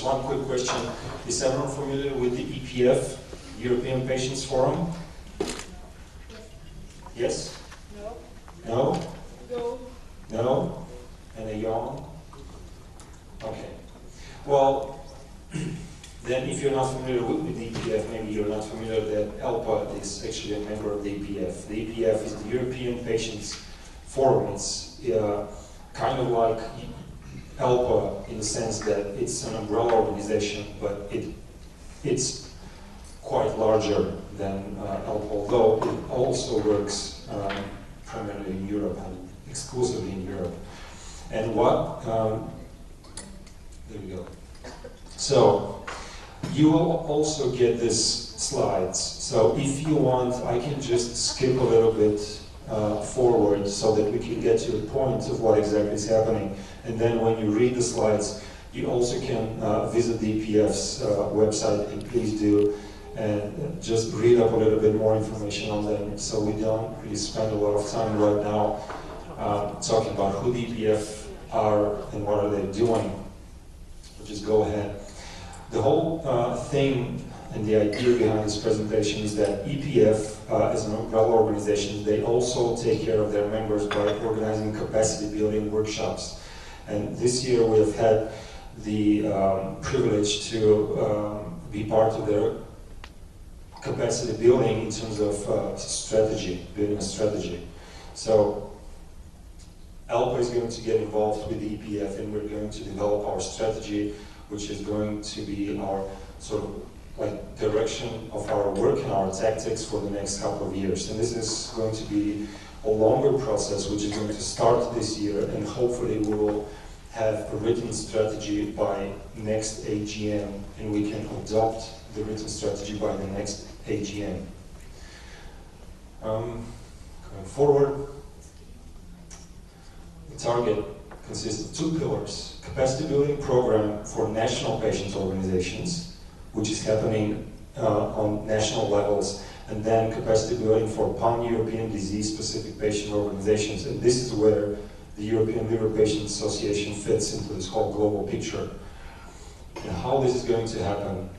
One quick question. Is everyone familiar with the EPF, European Patients Forum? Yes? No. No? Go. No? And a yawn? Okay. Well, then if you're not familiar with the EPF, maybe you're not familiar that ELPA is actually a member of the EPF. The EPF is the European Patients Forum. It's kind of like ELPA in the sense that it's an umbrella organization, but it's quite larger than ELPA, although it also works primarily in Europe and exclusively in Europe. And what, there we go. So, you will also get these slides. So if you want, I can just skip a little bit forward so that we can get to the point of what exactly is happening. And then when you read the slides, you also can visit the EPF's website, and please do, and just read up a little bit more information on them, so we don't really spend a lot of time right now talking about who the EPF are and what are they doing. So just go ahead. The whole thing and the idea behind this presentation is that EPF, as an umbrella organization, they also take care of their members by organizing capacity building workshops. And this year we have had the privilege to be part of their capacity building in terms of strategy, building a strategy. So ELPA is going to get involved with the EPF, and we're going to develop our strategy, which is going to be our sort of like direction of our work and our tactics for the next couple of years. And this is going to be a longer process, which is going to start this year, and hopefully we will have a written strategy by next AGM, and we can adopt the written strategy by the next AGM. Going forward, the target consists of 2 pillars: capacity building program for national patient organizations, which is happening on national levels, and then capacity building for pan-European disease-specific patient organizations. And this is where the European Liver Patient Association fits into this whole global picture. And how this is going to happen.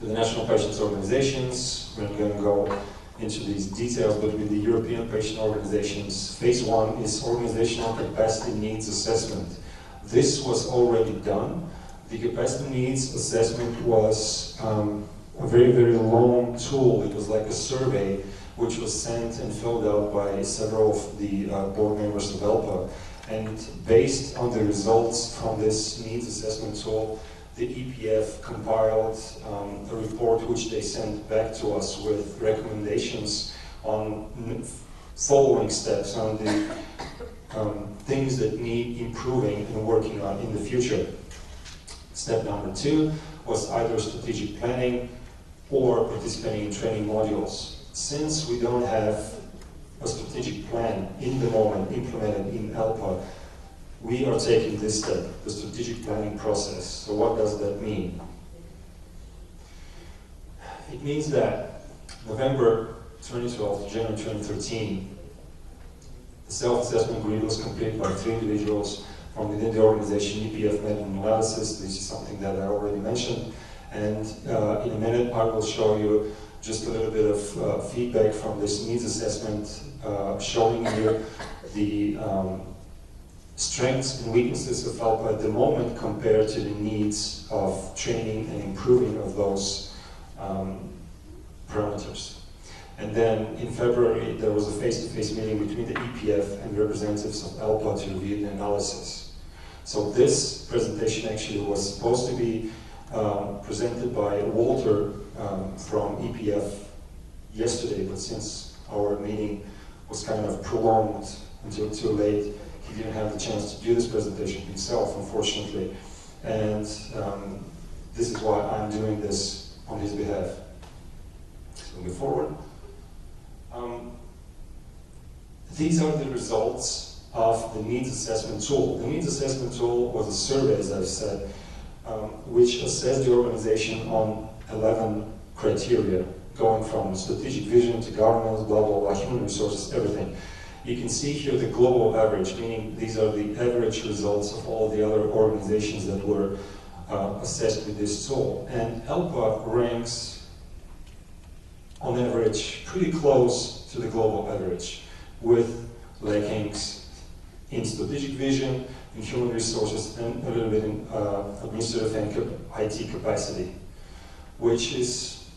With the national patients organizations, we're not going to go into these details, but with the European patient organizations, phase 1 is organizational capacity needs assessment. This was already done. The capacity needs assessment was a very, very long tool. It was like a survey which was sent and filled out by several of the board members of ELPA. And based on the results from this needs assessment tool, the EPF compiled a report which they sent back to us with recommendations on following steps, on the things that need improving and working on in the future. Step number 2 was either strategic planning or participating in training modules. Since we don't have a strategic plan in the moment implemented in ELPA, we are taking this step, the strategic planning process. So what does that mean? It means that November 2012 to January 2013, the self-assessment grid was completed by 3 individuals from within the organization. EPF made an analysis. This is something that I already mentioned. And in a minute, I will show you just a little bit of feedback from this needs assessment, showing you the strengths and weaknesses of ELPA at the moment compared to the needs of training and improving of those parameters. And then in February, there was a face-to-face meeting between the EPF and representatives of ELPA to review the analysis. So this presentation actually was supposed to be presented by Walter from EPF yesterday, but since our meeting was kind of prolonged until too late, he didn't have the chance to do this presentation himself, unfortunately. And this is why I'm doing this on his behalf. So move forward. These are the results of the needs assessment tool. The needs assessment tool was a survey, as I've said, which assessed the organization on 11 criteria, going from strategic vision to governance, blah, blah, blah, human resources, everything. You can see here the global average, meaning these are the average results of all the other organizations that were assessed with this tool. And ELPA ranks, on average, pretty close to the global average, with lackings in strategic vision, in human resources, and a little bit in administrative and IT capacity, which is,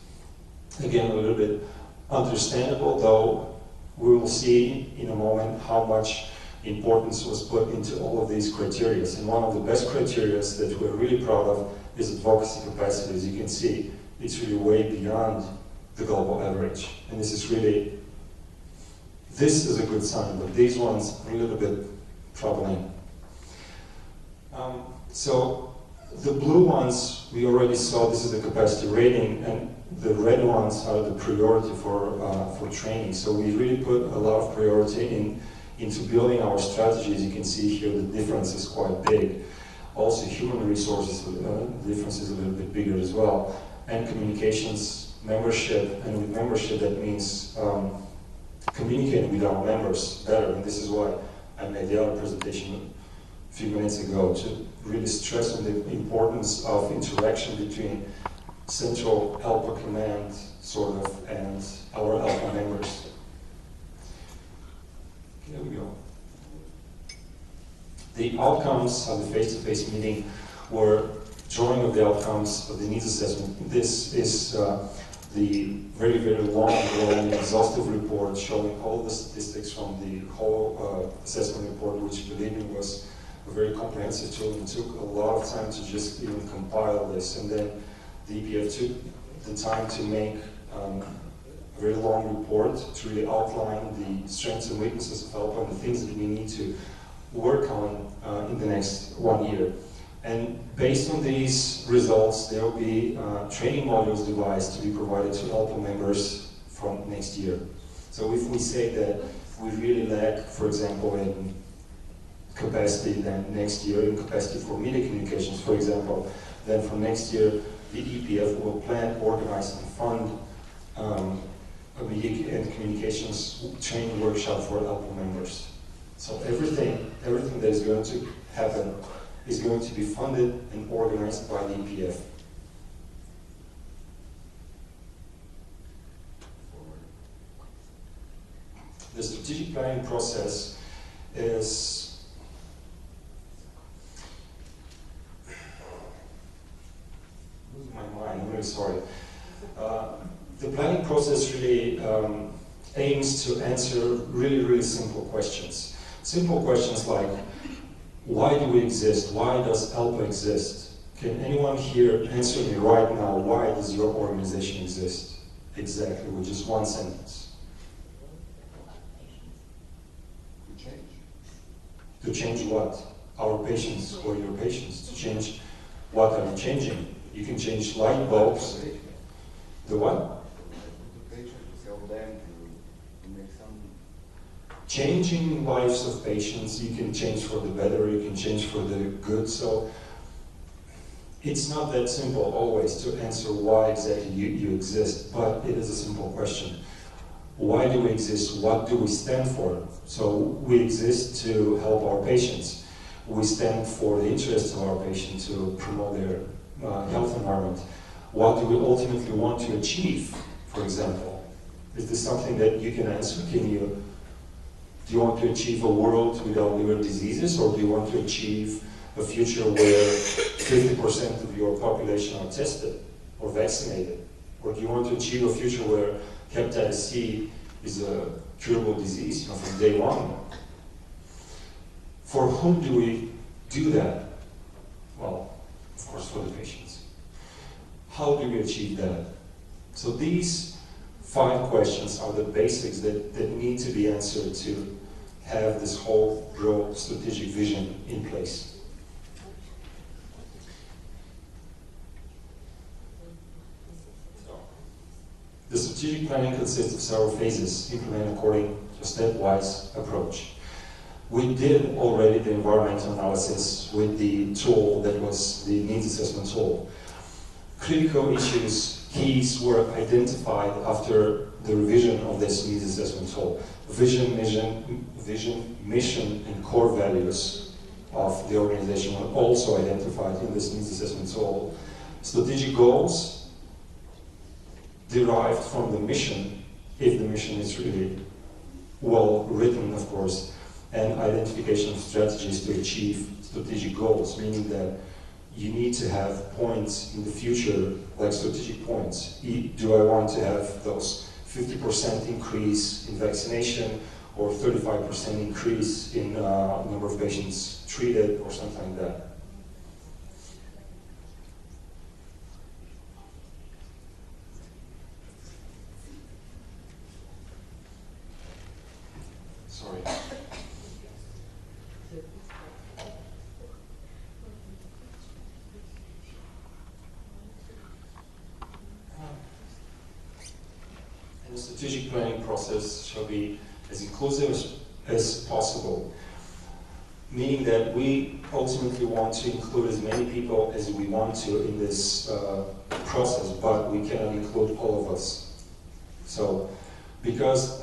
again, a little bit understandable, though we will see in a moment how much importance was put into all of these criteria. And one of the best criteria that we're really proud of is advocacy capacity. As you can see, it's really way beyond the global average. And this is a good sign, but these ones are a little bit troubling. So the blue ones, we already saw, this is the capacity rating, and the red ones are the priority for training. So we really put a lot of priority into building our strategy. As you can see here, the difference is quite big. Also, human resources, the difference is a little bit bigger as well. And communications, membership, and with membership that means communicating with our members better. And this is why I made the other presentation a few minutes ago, to really stress on the importance of interaction between central ELPA command, sort of, and our ELPA members. There we go. The outcomes of the face-to-face meeting were drawing of the outcomes of the needs assessment. This is the very, very long and exhaustive report showing all the statistics from the whole assessment report, which, believe me, was a very comprehensive tool, and took a lot of time to just even compile this. And then the EPF took the time to make a very long report to really outline the strengths and weaknesses of ELPA and the things that we need to work on in the next 1 year. And based on these results, there will be training modules devised to be provided to ELPA members from next year. So if we say that we really lack, for example, in capacity, then next year in capacity for media communications, for example, then for next year, the EPF will plan, organize, and fund a media and communications training workshop for ELPA members. So everything that is going to happen is going to be funded and organized by the EPF. The strategic planning process is losing my mind, I'm really sorry. The planning process really aims to answer really, really simple questions. Simple questions like, why do we exist? Why does ELPA exist? Can anyone here answer me right now, why does your organization exist? Exactly, with just one sentence. To change. To change what? Our patients or your patients. To change what are you changing? You can change light bulbs. The what? The patient, to help them to make some... Changing lives of patients, you can change for the better, you can change for the good. So it's not that simple always to answer why exactly you exist, but it is a simple question. Why do we exist? What do we stand for? So we exist to help our patients. We stand for the interests of our patients, to promote their health environment. What do we ultimately want to achieve, for example? Is this something that you can answer? Do you want to achieve a world without liver diseases, or do you want to achieve a future where 50% of your population are tested or vaccinated? Or do you want to achieve a future where hepatitis C is a curable disease, from day one? For whom do we do that? Well, of course, for the patients. How do we achieve that? So these 5 questions are the basics that need to be answered to have this whole broad strategic vision in place. The strategic planning consists of several phases, implemented according to a stepwise approach. We did already the environmental analysis with the tool that was the needs assessment tool. Critical issues, keys were identified after the revision of this needs assessment tool. Vision, mission, and core values of the organization were also identified in this needs assessment. So all strategic goals derived from the mission, if the mission is really well written, of course, and identification of strategies to achieve strategic goals, meaning that you need to have points in the future, like strategic points. Do I want to have those 50% increase in vaccination, or 35% increase in number of patients treated, or something like that? Sorry. And the strategic planning process shall be as inclusive as possible, meaning that we ultimately want to include as many people as we want to in this process, but we cannot include all of us. So, because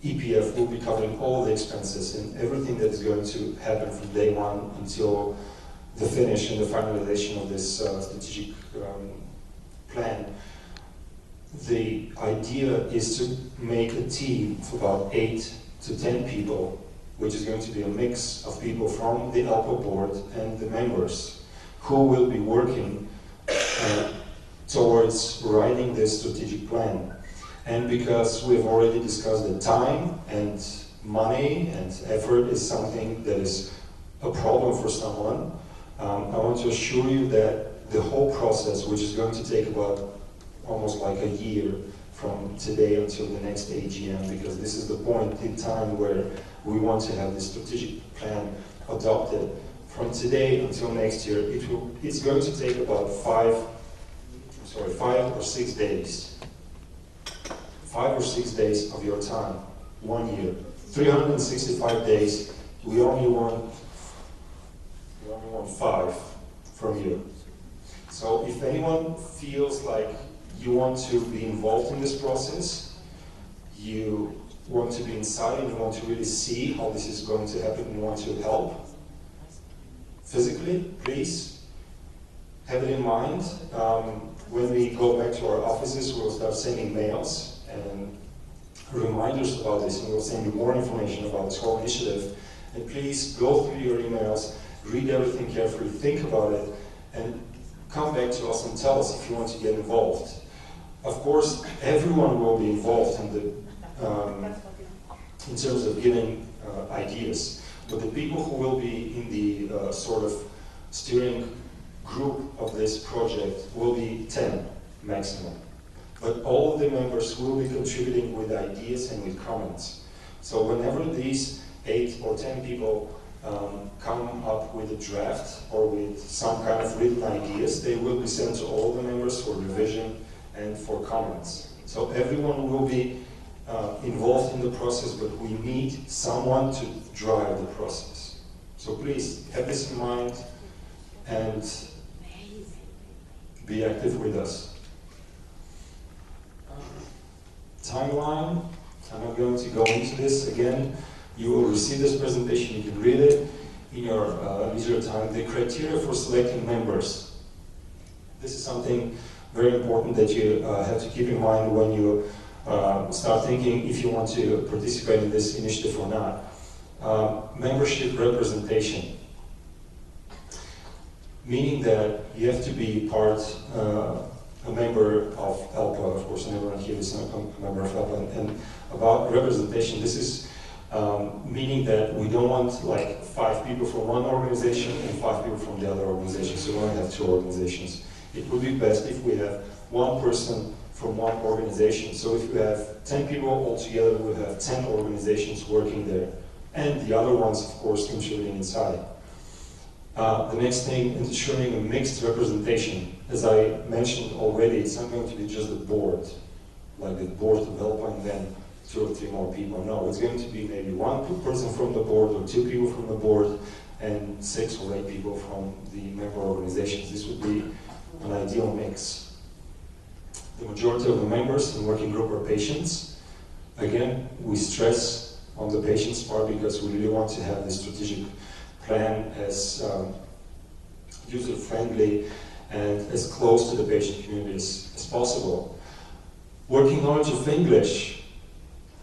EPF will be covering all the expenses and everything that is going to happen from day one until the finish and the finalization of this strategic plan, the idea is to make a team of about 8 to 10 people, which is going to be a mix of people from the ELPA board and the members who will be working towards writing this strategic plan. And because we've already discussed that time and money and effort is something that is a problem for someone, I want to assure you that the whole process, which is going to take about almost like a year from today until the next AGM, because this is the point in time where we want to have this strategic plan adopted. From today until next year, it's going to take about 5 or 6 days. 5 or 6 days of your time, 1 year. 365 days, we only want 5 from you. So if anyone feels like you want to be involved in this process, you want to be inside and you want to really see how this is going to happen and you want to help physically, please have it in mind. When we go back to our offices, we'll start sending mails and reminders about this, and we'll send you more information about this whole initiative. And please go through your emails, read everything carefully, think about it, and come back to us and tell us if you want to get involved. Of course, everyone will be involved in terms of giving ideas, but the people who will be in the sort of steering group of this project will be 10 maximum. But all of the members will be contributing with ideas and with comments. So whenever these 8 or 10 people come up with a draft or with some kind of written ideas, they will be sent to all the members for revision and for comments. So everyone will be involved in the process, but we need someone to drive the process. So please have this in mind and be active with us. Timeline, I'm not going to go into this again. You will receive this presentation, you can read it in your leisure time. The criteria for selecting members. This is something very important that you have to keep in mind when you start thinking if you want to participate in this initiative or not. Membership representation, meaning that you have to be a member of ELPA, of course, and everyone here is a member of ELPA. And about representation, this is meaning that we don't want like 5 people from one organization and 5 people from the other organization, so we only have 2 organizations. It would be best if we have 1 person from one organization. So if we have 10 people altogether, we'll have 10 organizations working there, and the other ones, of course, contributing inside. The next thing, ensuring a mixed representation. As I mentioned already, it's not going to be just the board, like the board of ELPA and then 2 or 3 more people. No, it's going to be maybe 1 person from the board or 2 people from the board and 6 or 8 people from the member organizations. This would be an ideal mix. The majority of the members in working group are patients. Again, we stress on the patients part because we really want to have this strategic plan as user-friendly and as close to the patient community as possible. Working knowledge of English,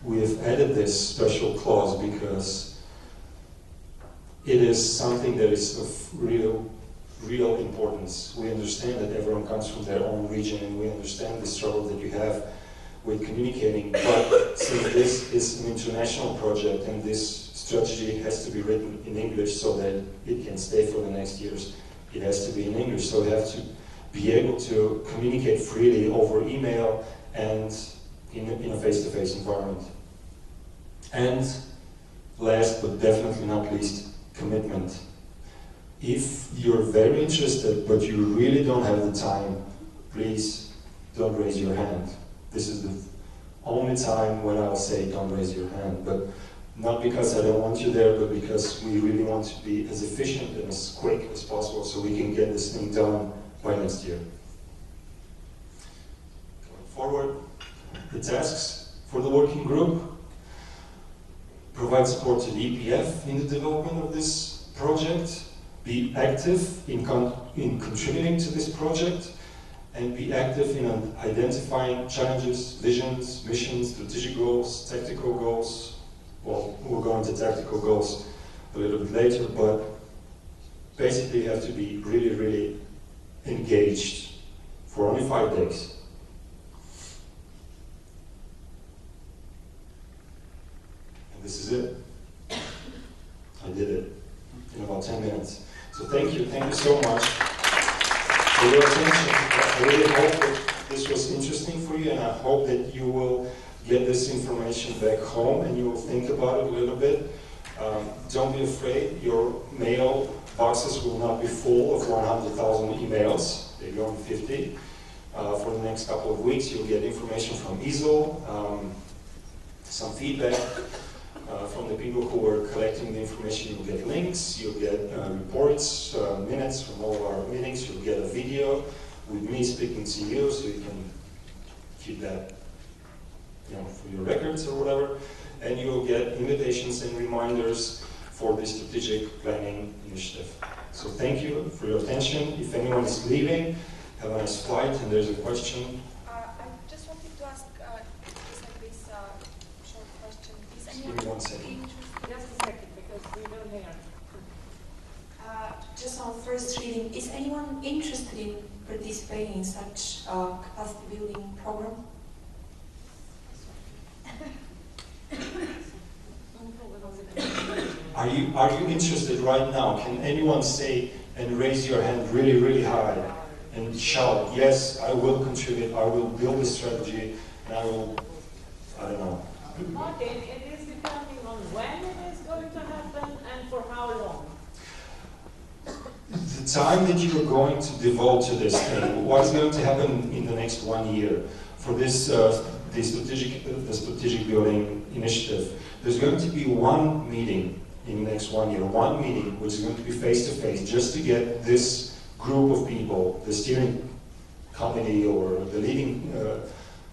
we have added this special clause because it is something that is of real importance. We understand that everyone comes from their own region, and we understand the struggle that you have with communicating, but since this is an international project and this strategy has to be written in English so that it can stay for the next years, it has to be in English. So we have to be able to communicate freely over email and in a face-to-face environment. And last but definitely not least, commitment. If you're very interested but you really don't have the time, please don't raise your hand. This is the only time when I'll say don't raise your hand, but not because I don't want you there, but because we really want to be as efficient and as quick as possible so we can get this thing done by next year. Going forward, the tasks for the working group: provide support to the EPF in the development of this project, be active in contributing to this project, and be active in identifying challenges, visions, missions, strategic goals, tactical goals. Well, we'll go into tactical goals a little bit later, but basically you have to be really engaged for only 5 days. And this is it. I did it in about 10 minutes. So thank you so much for your attention. I really hope that this was interesting for you, and I hope that you will get this information back home and you will think about it a little bit. Don't be afraid, your mail boxes will not be full of 100,000 emails, they're only 50. For the next couple of weeks you'll get information from ESL, some feedback from the people who are collecting the information. You'll get links, you'll get reports, minutes from all of our meetings, you'll get a video with me speaking to you, so you can keep that, you know, for your records or whatever, and you will get invitations and reminders for the strategic planning initiative. So thank you for your attention. If anyone is leaving, have a nice flight, and there's a question. I just wanted to ask this short question. Is Just give anyone me 1 second. interested? Just a second, because we don't hear. Just on first reading, is anyone interested in participating in such capacity building program? Are you interested right now? Can anyone say and raise your hand really high and shout, yes, I will contribute, I will build a strategy, and I will, I don't know. Martin, it is depending on when it is going to happen and for how long. The time that you are going to devote to this thing, what's going to happen in the next 1 year for this the strategic building initiative? There's going to be one meeting in the next 1 year, one meeting which is going to be face-to-face, just to get this group of people, the steering committee or the leading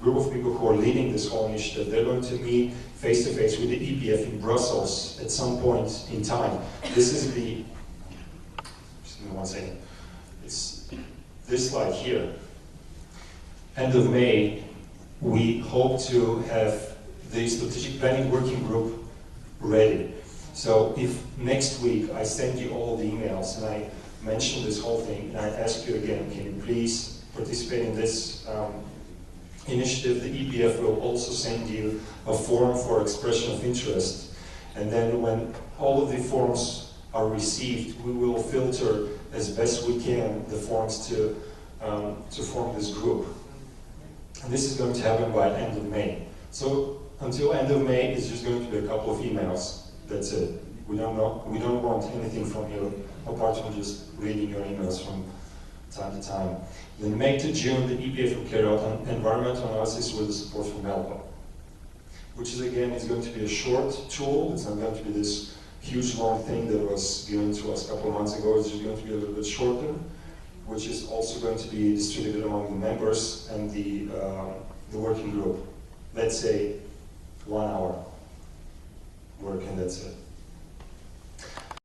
group of people who are leading this whole initiative, they're going to meet face-to-face with the EPF in Brussels at some point in time. This is the, just give me 1 second, it's this slide here. End of May, we hope to have the strategic planning working group ready. So if next week I send you all the emails and I mention this whole thing and I ask you again, can you please participate in this initiative, the EPF will also send you a form for expression of interest. And then when all of the forms are received, we will filter as best we can the forms to form this group. And this is going to happen by end of May. So until end of May, it's just going to be a couple of emails. That's it. We don't want anything from you apart from just reading your emails from time to time. Then May to June, the EPF will carry out an environmental analysis with the support from ELPA, which is again is going to be a short tool. It's not going to be this huge long thing that was given to us a couple of months ago. It's just going to be a little bit shorter, which is also going to be distributed among the members and the working group. Let's say 1 hour work, and that's it.